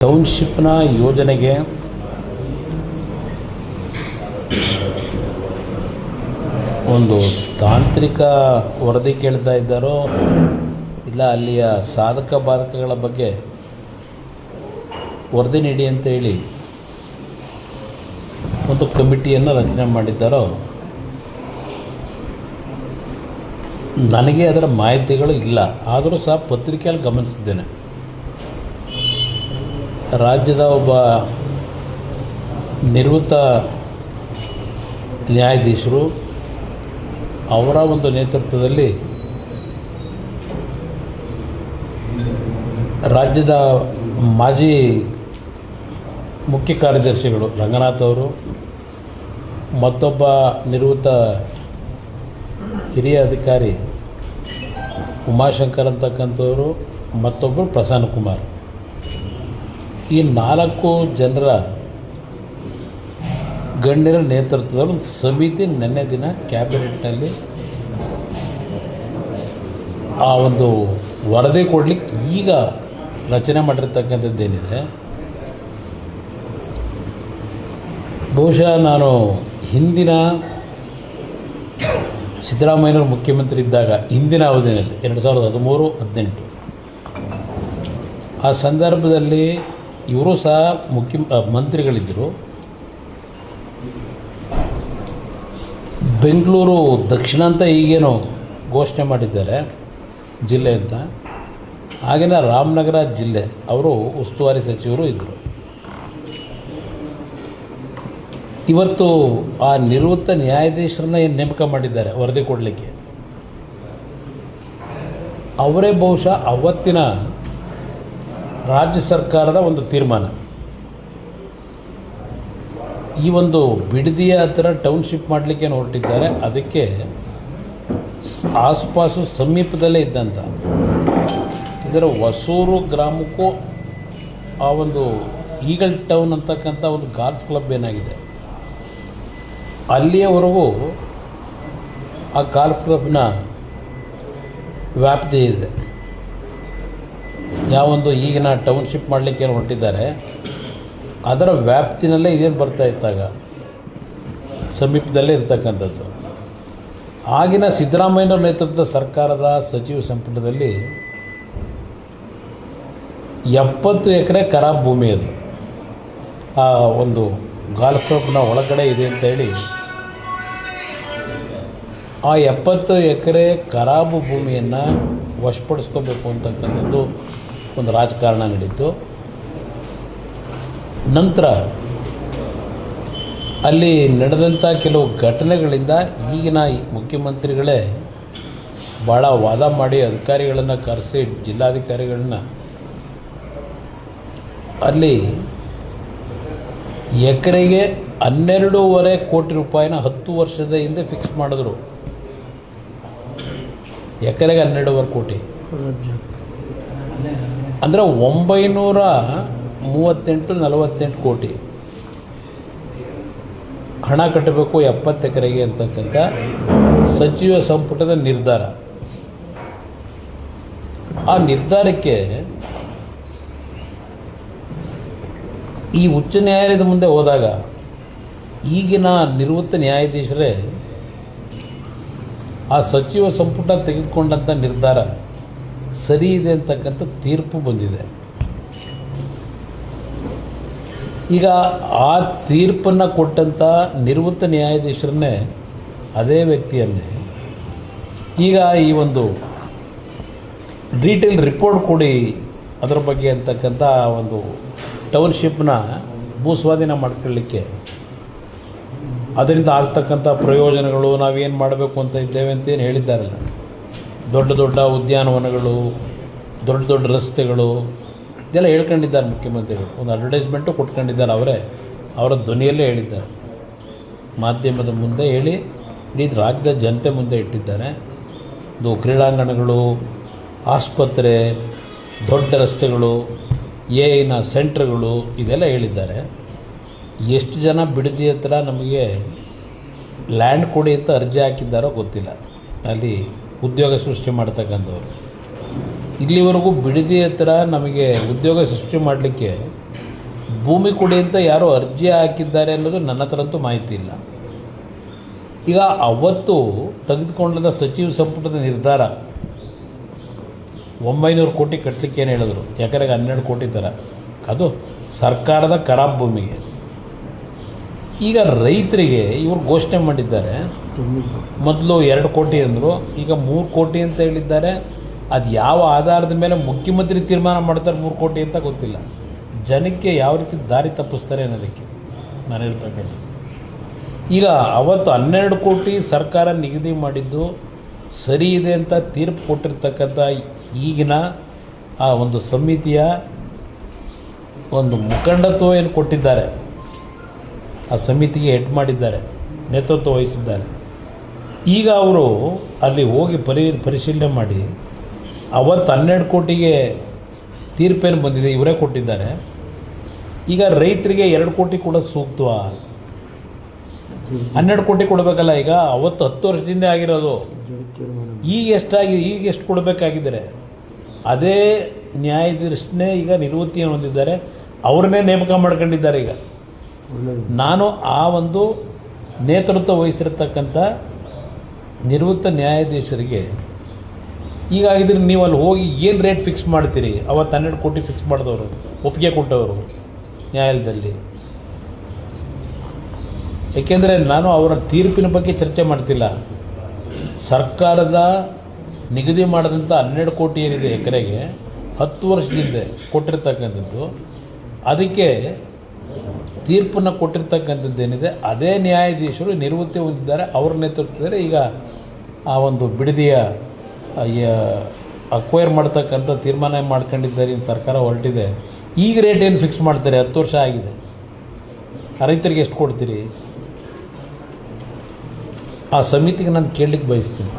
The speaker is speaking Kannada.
ಟೌನ್ಶಿಪ್ನ ಯೋಜನೆಗೆ ಒಂದು ತಾಂತ್ರಿಕ ವರದಿ ಕೇಳ್ತಾ ಇದ್ದಾರೋ ಇಲ್ಲ ಅಲ್ಲಿಯ ಸಾಧಕ ಬಾಧಕಗಳ ಬಗ್ಗೆ ವರದಿ ನೀಡಿ ಅಂತ ಹೇಳಿ ಒಂದು ಕಮಿಟಿಯನ್ನು ರಚನೆ ಮಾಡಿದ್ದಾರೋ ನನಗೆ ಅದರ ಮಾಹಿತಿಗಳು ಇಲ್ಲ. ಆದರೂ ಸಹ ಪತ್ರಿಕೆಯಲ್ಲಿ ಗಮನಿಸಿದ್ದೇನೆ. ರಾಜ್ಯದ ಒಬ್ಬ ನಿವೃತ್ತ ನ್ಯಾಯಾಧೀಶರು ಅವರ ಒಂದು ನೇತೃತ್ವದಲ್ಲಿ ರಾಜ್ಯದ ಮಾಜಿ ಮುಖ್ಯ ಕಾರ್ಯದರ್ಶಿಗಳು ರಂಗನಾಥ್ ಅವರು, ಮತ್ತೊಬ್ಬ ನಿವೃತ್ತ ಹಿರಿಯ ಅಧಿಕಾರಿ ಉಮಾಶಂಕರ್ ಅಂತಕ್ಕಂಥವರು, ಮತ್ತೊಬ್ಬರು ಪ್ರಸನ್ನ ಕುಮಾರ್, ಈ 4 ಜನರ ಗಣ್ಯರ ನೇತೃತ್ವದಲ್ಲಿ ಒಂದು ಸಮಿತಿ ನಿನ್ನೆ ದಿನ ಕ್ಯಾಬಿನೆಟ್ನಲ್ಲಿ ಆ ಒಂದು ವರದಿ ಕೊಡಲಿಕ್ಕೆ ಈಗ ರಚನೆ ಮಾಡಿರ್ತಕ್ಕಂಥದ್ದೇನಿದೆ. ಬಹುಶಃ ನಾನು ಹಿಂದಿನ ಸಿದ್ದರಾಮಯ್ಯನವರು ಮುಖ್ಯಮಂತ್ರಿ ಇದ್ದಾಗ ಹಿಂದಿನ ಅವಧಿಯಲ್ಲಿ 2013-18 ಆ ಸಂದರ್ಭದಲ್ಲಿ ಇವರು ಸಹ ಮಂತ್ರಿಗಳಿದ್ದರು. ಬೆಂಗಳೂರು ದಕ್ಷಿಣ ಅಂತ ಈಗೇನು ಘೋಷಣೆ ಮಾಡಿದ್ದಾರೆ ಜಿಲ್ಲೆ ಅಂತ, ಆಗಿನ ರಾಮನಗರ ಜಿಲ್ಲೆ ಅವರು ಉಸ್ತುವಾರಿ ಸಚಿವರು ಇದ್ದರು. ಇವತ್ತು ಆ ನಿವೃತ್ತ ನ್ಯಾಯಾಧೀಶರನ್ನ ಏನು ನೇಮಕ ಮಾಡಿದ್ದಾರೆ ವರದಿ ಕೊಡಲಿಕ್ಕೆ, ಅವರೇ ಬಹುಶಃ ಅವತ್ತಿನ ರಾಜ್ಯ ಸರ್ಕಾರದ ಒಂದು ತೀರ್ಮಾನ, ಈ ಒಂದು ಬಿಡದಿಯ ಹತ್ತಿರ ಟೌನ್ಶಿಪ್ ಮಾಡಲಿಕ್ಕೆ ಹೊರಟಿದ್ದಾರೆ. ಅದಕ್ಕೆ ಆಸುಪಾಸು ಸಮೀಪದಲ್ಲೇ ಇದ್ದಂಥ ಇದರ ಹೊಸೂರು ಗ್ರಾಮಕ್ಕೂ ಆ ಒಂದು ಈಗಲ್ ಟೌನ್ ಅಂತಕ್ಕಂಥ ಒಂದು ಗಾಲ್ಫ್ ಕ್ಲಬ್ ಏನಾಗಿದೆ ಅಲ್ಲಿಯವರೆಗೂ ಆ ಗಾಲ್ಫ್ ಕ್ಲಬ್ನ ವ್ಯಾಪ್ತಿ ಇದೆ. ಯಾವೊಂದು ಈಗಿನ ಟೌನ್ಶಿಪ್ ಮಾಡಲಿಕ್ಕೆ ಏನು ಹೊರಟಿದ್ದಾರೆ ಅದರ ವ್ಯಾಪ್ತಿನಲ್ಲೇ ಇದೇನು ಬರ್ತಾ ಇತ್ತಾಗ ಸಮೀಪದಲ್ಲೇ ಇರ್ತಕ್ಕಂಥದ್ದು. ಆಗಿನ ಸಿದ್ದರಾಮಯ್ಯನವ್ರ ನೇತೃತ್ವದ ಸರ್ಕಾರದ ಸಚಿವ ಸಂಪುಟದಲ್ಲಿ 70 ಎಕರೆ ಖರಾಬ್ ಭೂಮಿ ಅದು ಆ ಒಂದು ಗಾಲ್ಫ್ ಕ್ಲಬ್ನ ಒಳಗಡೆ ಇದೆ ಅಂತೇಳಿ ಆ 70 ಎಕರೆ ಖರಾಬು ಭೂಮಿಯನ್ನು ವಶಪಡಿಸ್ಕೋಬೇಕು ಅಂತಕ್ಕಂಥದ್ದು ಒಂದು ರಾಜಕಾರಣ ನಡೀತು. ನಂತರ ಅಲ್ಲಿ ನಡೆದಂಥ ಕೆಲವು ಘಟನೆಗಳಿಂದ ಈಗಿನ ಮುಖ್ಯಮಂತ್ರಿಗಳೇ ಭಾಳ ವಾದ ಮಾಡಿ ಅಧಿಕಾರಿಗಳನ್ನು ಕರೆಸಿ ಜಿಲ್ಲಾಧಿಕಾರಿಗಳನ್ನ ಅಲ್ಲಿ ಎಕರೆಗೆ 12.5 ಕೋಟಿ ರೂಪಾಯಿನ 10 ವರ್ಷದ ಹಿಂದೆ ಫಿಕ್ಸ್ ಮಾಡಿದ್ರು. ಎಕರೆಗೆ 12.5 ಕೋಟಿ ಅಂದರೆ 938-48 ಕೋಟಿ ಹಣ ಕಟ್ಟಬೇಕು 70 ಎಕರೆಗೆ ಅಂತಕ್ಕಂಥ ಸಚಿವ ಸಂಪುಟದ ನಿರ್ಧಾರ. ಆ ನಿರ್ಧಾರಕ್ಕೆ ಈ ಉಚ್ಚ ನ್ಯಾಯಾಲಯದ ಮುಂದೆ ಹೋದಾಗ ಈಗಿನ ನಿವೃತ್ತ ನ್ಯಾಯಾಧೀಶರೇ ಆ ಸಚಿವ ಸಂಪುಟ ತೆಗೆದುಕೊಂಡಂಥ ನಿರ್ಧಾರ ಸರಿ ಇದೆ ಅಂತಕ್ಕಂಥ ತೀರ್ಪು ಬಂದಿದೆ. ಈಗ ಆ ತೀರ್ಪನ್ನು ಕೊಟ್ಟಂಥ ನಿವೃತ್ತ ನ್ಯಾಯಾಧೀಶರನ್ನೇ ಅದೇ ವ್ಯಕ್ತಿಯನ್ನೇ ಈಗ ಈ ಒಂದು ಡೀಟೇಲ್ ರಿಪೋರ್ಟ್ ಕೊಡಿ ಅದರ ಬಗ್ಗೆ ಅಂತಕ್ಕಂಥ ಒಂದು ಟೌನ್ಶಿಪ್ನ ಭೂಸ್ವಾಧೀನ ಮಾಡ್ಕೊಳ್ಳಿಕ್ಕೆ ಅದರಿಂದ ಆಗ್ತಕ್ಕಂಥ ಪ್ರಯೋಜನಗಳು ನಾವೇನು ಮಾಡಬೇಕು ಅಂತ ಇದ್ದೇವೆ ಅಂತೇನು ಹೇಳಿದ್ದಾರಲ್ಲ, ದೊಡ್ಡ ದೊಡ್ಡ ಉದ್ಯಾನವನಗಳು, ದೊಡ್ಡ ದೊಡ್ಡ ರಸ್ತೆಗಳು ಇದೆಲ್ಲ ಹೇಳ್ಕೊಂಡಿದ್ದಾರೆ ಮುಖ್ಯಮಂತ್ರಿಗಳು. ಒಂದು ಅಡ್ವರ್ಟೈಸ್ಮೆಂಟು ಕೊಟ್ಕೊಂಡಿದ್ದಾರೆ, ಅವರ ಧ್ವನಿಯಲ್ಲೇ ಹೇಳಿದ್ದಾರೆ, ಮಾಧ್ಯಮದ ಮುಂದೆ ಹೇಳಿ ಇಡೀ ರಾಜ್ಯದ ಜನತೆ ಮುಂದೆ ಇಟ್ಟಿದ್ದಾರೆ. ಇದು ಕ್ರೀಡಾಂಗಣಗಳು, ಆಸ್ಪತ್ರೆ, ದೊಡ್ಡ ರಸ್ತೆಗಳು, ಏನ ಸೆಂಟ್ರ್ಗಳು ಇದೆಲ್ಲ ಹೇಳಿದ್ದಾರೆ. ಎಷ್ಟು ಜನ ಬಿಡದಿ ಹತ್ರ ನಮಗೆ ಲ್ಯಾಂಡ್ ಕೊಡಿ ಅಂತ ಅರ್ಜಿ ಹಾಕಿದ್ದಾರೋ ಗೊತ್ತಿಲ್ಲ, ಅಲ್ಲಿ ಉದ್ಯೋಗ ಸೃಷ್ಟಿ ಮಾಡ್ತಕ್ಕಂಥವ್ರು. ಇಲ್ಲಿವರೆಗೂ ಬಿಡದಿ ಹತ್ರ ನಮಗೆ ಉದ್ಯೋಗ ಸೃಷ್ಟಿ ಮಾಡಲಿಕ್ಕೆ ಭೂಮಿ ಕೊಡಿ ಅಂತ ಯಾರೋ ಅರ್ಜಿ ಹಾಕಿದ್ದಾರೆ ಅನ್ನೋದು ನನ್ನ ಹತ್ರ ಅಂತೂ ಮಾಹಿತಿ ಇಲ್ಲ. ಈಗ ಅವತ್ತು ತೆಗೆದುಕೊಂಡ ಸಚಿವ ಸಂಪುಟದ ನಿರ್ಧಾರ 900 ಕೋಟಿ ಕಟ್ಟಲಿಕ್ಕೆ ಏನು ಹೇಳಿದ್ರು, ಎಕರೆಗೆ 12 ಕೋಟಿ ಥರ, ಅದು ಸರ್ಕಾರದ ಖರಾಬ್ ಭೂಮಿಗೆ. ಈಗ ರೈತರಿಗೆ ಇವರು ಘೋಷಣೆ ಮಾಡಿದ್ದಾರೆ, ಮೊದಲು 2 ಕೋಟಿ ಅಂದರು, ಈಗ 3 ಕೋಟಿ ಅಂತ ಹೇಳಿದ್ದಾರೆ. ಅದು ಯಾವ ಆಧಾರದ ಮೇಲೆ ಮುಖ್ಯಮಂತ್ರಿ ತೀರ್ಮಾನ ಮಾಡ್ತಾರೆ 3 ಕೋಟಿ ಅಂತ ಗೊತ್ತಿಲ್ಲ. ಜನಕ್ಕೆ ಯಾವ ರೀತಿ ದಾರಿ ತಪ್ಪಿಸ್ತಾರೆ ಅನ್ನೋದಕ್ಕೆ ನಾನು ಹೇಳ್ತಕ್ಕಂಥ. ಈಗ ಅವತ್ತು 12 ಕೋಟಿ ಸರ್ಕಾರ ನಿಗದಿ ಮಾಡಿದ್ದು ಸರಿ ಇದೆ ಅಂತ ತೀರ್ಪು ಕೊಟ್ಟಿರ್ತಕ್ಕಂಥ ಈಗಿನ ಆ ಒಂದು ಸಮಿತಿಯ ಒಂದು ಮುಖಂಡತ್ವ ಏನು ಕೊಟ್ಟಿದ್ದಾರೆ, ಆ ಸಮಿತಿಗೆ ಹೆಡ್ ಮಾಡಿದ್ದಾರೆ, ನೇತೃತ್ವ ವಹಿಸಿದ್ದಾರೆ. ಈಗ ಅವರು ಅಲ್ಲಿ ಹೋಗಿ ಪರಿಶೀಲನೆ ಮಾಡಿ ಅವತ್ತು 12 ಕೋಟಿಗೆ ತೀರ್ಪೇನು ಬಂದಿದೆ ಇವರೇ ಕೊಟ್ಟಿದ್ದಾರೆ. ಈಗ ರೈತರಿಗೆ 2 ಕೋಟಿ ಕೊಡೋದು ಸೂಕ್ತವಾ? 12 ಕೋಟಿ ಕೊಡಬೇಕಲ್ಲ. ಈಗ ಅವತ್ತು 10 ವರ್ಷದಿಂದ ಆಗಿರೋದು, ಈಗ ಎಷ್ಟು ಕೊಡಬೇಕಾಗಿದ್ದಾರೆ? ಅದೇ ನ್ಯಾಯಾಧೀಶನೇ ಈಗ ನಿವೃತ್ತಿಯನ್ನು ಹೊಂದಿದ್ದಾರೆ, ಅವ್ರನ್ನೇ ನೇಮಕ ಮಾಡ್ಕೊಂಡಿದ್ದಾರೆ. ಈಗ ನಾನು ಆ ಒಂದು ನೇತೃತ್ವ ವಹಿಸಿರ್ತಕ್ಕಂಥ ನಿವೃತ್ತ ನ್ಯಾಯಾಧೀಶರಿಗೆ ಈಗ ಆಗಿದ್ರೆ ನೀವು ಅಲ್ಲಿ ಹೋಗಿ ಏನು ರೇಟ್ ಫಿಕ್ಸ್ ಮಾಡ್ತೀರಿ? ಅವತ್ತು 12 ಕೋಟಿ ಫಿಕ್ಸ್ ಮಾಡಿದವರು, ಒಪ್ಪಿಗೆ ಕೊಟ್ಟವರು ನ್ಯಾಯಾಲಯದಲ್ಲಿ. ಏಕೆಂದರೆ ನಾನು ಅವರ ತೀರ್ಪಿನ ಬಗ್ಗೆ ಚರ್ಚೆ ಮಾಡ್ತಿಲ್ಲ. ಸರ್ಕಾರದ ನಿಗದಿ ಮಾಡಿದಂಥ 12 ಕೋಟಿ ಏನಿದೆ ಎಕರೆಗೆ 10 ವರ್ಷದಿಂದ ಕೊಟ್ಟಿರ್ತಕ್ಕಂಥದ್ದು, ಅದಕ್ಕೆ ತೀರ್ಪನ್ನು ಕೊಟ್ಟಿರ್ತಕ್ಕಂಥದ್ದೇನಿದೆ ಅದೇ ನ್ಯಾಯಾಧೀಶರು ನಿವೃತ್ತಿ ಹೊಂದಿದ್ದಾರೆ. ಅವ್ರ ನೇತೃತ್ವದಲ್ಲಿ ಈಗ ಆ ಒಂದು ಬಿಡದಿಯ ಅಕ್ವೈರ್ ಮಾಡ್ತಕ್ಕಂಥ ತೀರ್ಮಾನ ಮಾಡ್ಕೊಂಡಿದ್ದಾರೆ. ಇನ್ನು ಸರ್ಕಾರ ಹೊರಟಿದೆ. ಈಗ ರೇಟ್ ಏನು ಫಿಕ್ಸ್ ಮಾಡ್ತಾರೆ? 10 ವರ್ಷ ಆಗಿದೆ. ರೈತರಿಗೆ ಎಷ್ಟು ಕೊಡ್ತೀರಿ? ಆ ಸಮಿತಿಗೆ ನಾನು ಕೇಳಲಿಕ್ಕೆ ಬಯಸ್ತೀನಿ.